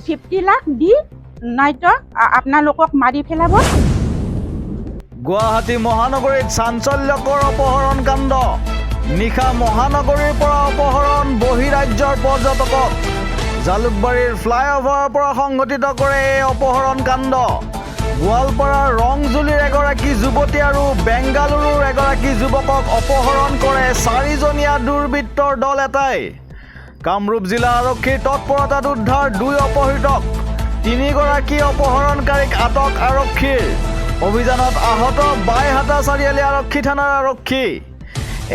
50 লাখ দি নাইতো আপোনালোকক মাৰি পেলাব। গুৱাহাটী মহানগৰীত চাঞ্চল্যকৰ অপহৰণ কাণ্ড। নিশা মহানগৰীৰ পৰা অপহৰণ বহিৰাজ্যৰ পৰ্যটকক। জালুকবাৰীৰ ফ্লাইঅভাৰৰ পৰা সংঘটিত কৰে এই অপহৰণ কাণ্ড। গোৱালপাৰাৰ ৰংজুলিৰ এগৰাকী যুৱতী আৰু বেংগালুৰুৰ এগৰাকী যুৱকক অপহৰণ কৰে 4জনীয়া দুৰ্বৃত্তৰ দল এটাই। কামৰূপ জিলা আৰক্ষীৰ তৎপৰতাত উদ্ধাৰ 2 অপহৃতক। 3গৰাকী অপহৰণকাৰীক আটক আৰক্ষীৰ। অভিযানত আহত বাইহাটা চাৰিআলি আৰক্ষী থানাৰ আৰক্ষী।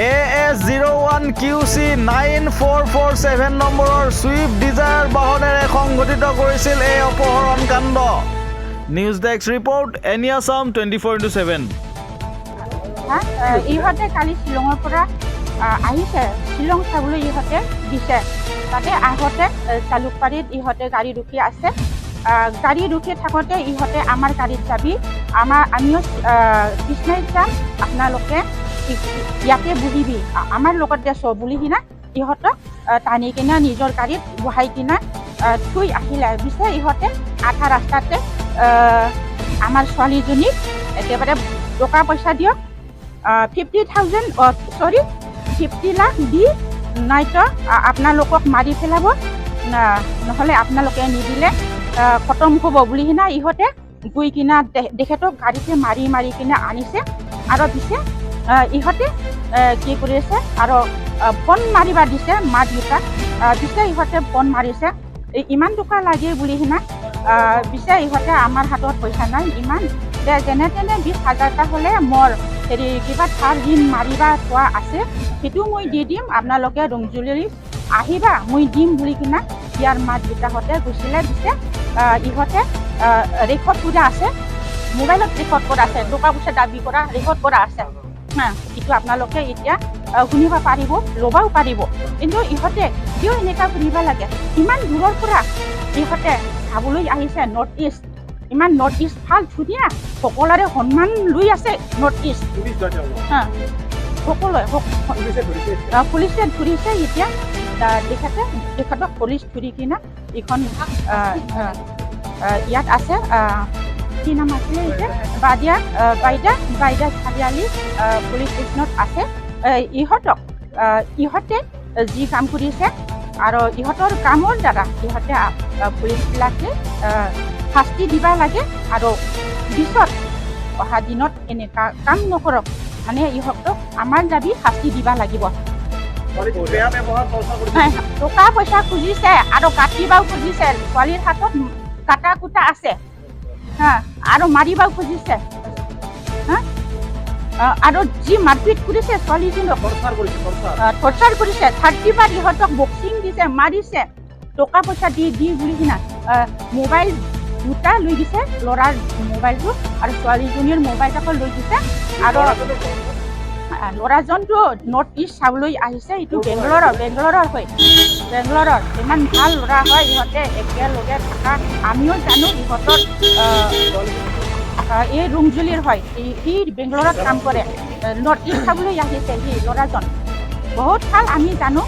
AS01QC 9447 নম্বৰৰ ছুইফ্ট ডিজায়াৰ বাহনেৰে সংঘটিত কৰিছিল এই অপহৰণ কাণ্ড। News desk report any Assam 24/7। ইহঁতে কালি শ্বিলঙৰ পৰা আহিছে, শ্বিলং চাবলৈ ইহঁতে দিছে। তাতে আগতে জালুকবাৰীত ইহঁতে গাড়ী ৰখি আছে। গাড়ী ৰখি থাকোঁতে ইহঁতে আমাৰ গাড়ীত যাবি, আমিও কৃষ্ণাইত যাম, আপোনালোকে ইয়াতে বহিবি, আমাৰ লগতে চ বুলি কিনা ইহঁতক টানি কিনা নিজৰ গাড়ীত বহাই কিনা থৈ আহিলে। পিছে ইহঁতে আধা ৰাস্তাতে আমাৰ ছোৱালীজনীক একেবাৰে টকা পইচা দিয়ক 50 লাখ দি নাইতো আপোনালোকক মাৰি পেলাব, নহ'লে আপোনালোকে নিদিলে খতম হ'ব বুলি কিনা ইহঁতে গৈ কিনা তেখেতক গাড়ীতে মাৰি কিনে আনিছে। আৰু পিছে ইহঁতে কি কৰিছে আৰু বন মাৰিব দিছে মা দেউতাক। পিছে ইহঁতে বন মাৰিছে ইমান টকা লাগে বুলি কিনা। পিছে ইহঁতে আমাৰ হাতত পইচা নাই ইমান, যেনে তেনে 20,000 হ'লে মোৰ কিবা ধাৰ ঋণ মাৰিব থোৱা আছে, সেইটো মই দি দিম, আপোনালোকে ৰংজুলি আহিবা মই দিম বুলি কিনা ইয়াৰ মা দেউতাহঁতে গৈছিলে। পিছে ইহঁতে ৰেকৰ্ড কৰা আছে, মোবাইলত ৰেকৰ্ড কৰা আছে, টকা পইচা দাবী কৰা ৰেকৰ্ড কৰা আছে। এইটো আপোনালোকে এতিয়া শুনিব পাৰিব, ল'বও পাৰিব। কিন্তু ইহঁতে কিয় এনেকুৱা কৰিব লাগে? ইমান দূৰৰ পৰা ইহঁতে চাবলৈ আহিছে নৰ্থ ইষ্ট। ইমান নৰ্থ ইষ্ট ভাল ধুনীয়া, সকলোৰে সন্মান লৈ আছে নৰ্থ ইষ্ট। সকলোৱে পুলিচে ধৰিছে এতিয়া। তেখেতক পুলিচ ধৰি কিনা এইখন ইয়াত আছে, কি নাম আছিলে এতিয়া বাইদা চাৰিআলি পুলিচ ষ্টেচনত আছে। ইহঁতে যি কাম কৰিছে আৰু ইহঁতৰ কামৰ দ্বাৰা ইহঁতে পুলিচবিলাকে শাস্তি দিব লাগে আৰু পিছত অহা দিনত এনেকুৱা কাম নকৰক, মানে ইহঁতক আমাৰ দাবী শাস্তি দিব লাগিব। টকা পইচা খুজিছে আৰু কাটিবাও খুজিছে, ছোৱালীৰ হাতত কাটা কুটা আছে আৰু মাৰিবাও খুজিছে। আৰু যি মাৰপিট কৰিছে ছোৱালীজনীক টৰ্চাৰ কৰিছে, 30 বাৰ ইহঁতক বক্সিং দিছে, মাৰিছে, টকা পইচা দি বুলি কিনা। মোবাইল 2টা লৈ দিছে, ল'ৰাৰ মোবাইলটো আৰু ছোৱালীজনীৰ মোবাইলটো লৈ দিছে। আৰু ল'ৰাজনটো নৰ্থ ইষ্ট চাবলৈ আহিছে, এইটো বেংগলোৰৰ হয়, বেংগলোৰৰ ইমান ভাল ল'ৰা হয়। ইহঁতে একেলগে থকা আমিও জানো, ইহঁতৰ এই ৰংজুলিৰ হয়, সি বেংগলোৰত কাম কৰে, নৰ্থ ইষ্ট চাবলৈ আহিছে। সি ল'ৰাজন বহুত ভাল, আমি জানো।